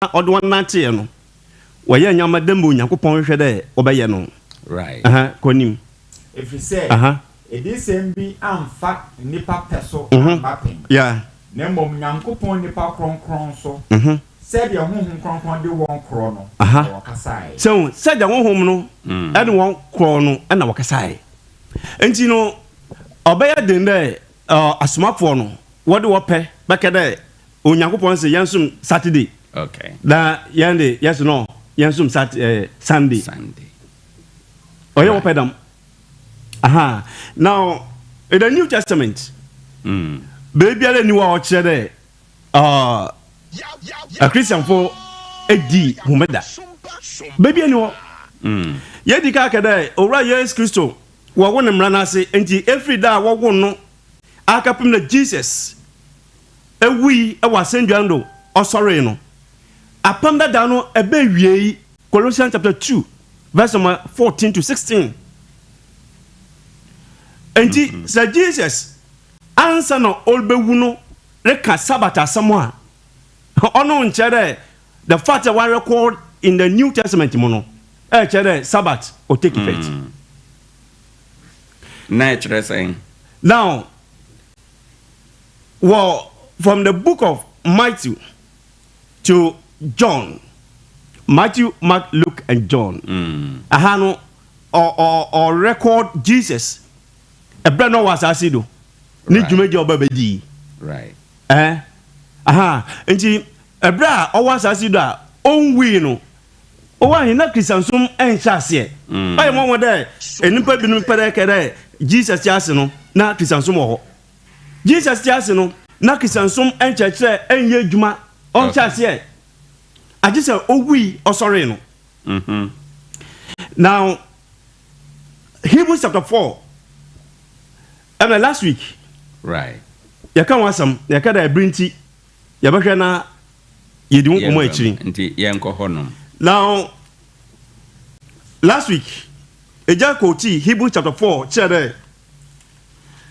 odwan nante no woye nyama dembu Nyankopɔn hwɛ dɛ obɛyɛ no right konim if you say edisem bi amfa nipa peso ambapen yeah na mom Nyankopɔn nipa kronkron so said your honhom kronkron de won kro no wakasai so said your honhom no and won kro no na wakasai enti no obɛyɛ den dɛ asomafo no wode wɔpɛ bɛkɛ dɛ Onyankopɔn se yansum Saturday okay da yande yes no yansum Sunday oye wɔpɛ dam now in the New Testament baby ale ni wa o kire dɛ a Christian for edi humeda baby ani wo yedi ka ka dɛ owura Yesu Kristo wo wo ne mra na ase enti every day wo wo no akapim na Jesus ewi e wa sendwando osore no apam da no ebe wiei Colossians chapter 2 verse 14 to 16 enti Sir Jesus answer no olbewu no reka sabata samwa ono nchere the fact that we record in the New Testament mono chere Sabbath or take effect natural saying now well from the book of Matthew to John, Matthew, Mark, Luke and John ahano or record Jesus a brand no was asido ni dwumaji obabedi right enti ebra o was asido a onwi no o wa hin na Christiansum enhyase ayi mo de enipa binu pere kere Jesus tiase no na Christiansum ho Jesus tiase no na Christiansum enchekere enye dwuma on chase agise owi osore no now Hebrews chapter 4 and last week right ya kan wasam ya kada brinti ya behwe na yedi nkomo akiri nti yenko honom now last week eja quote Hebrews chapter 4 chere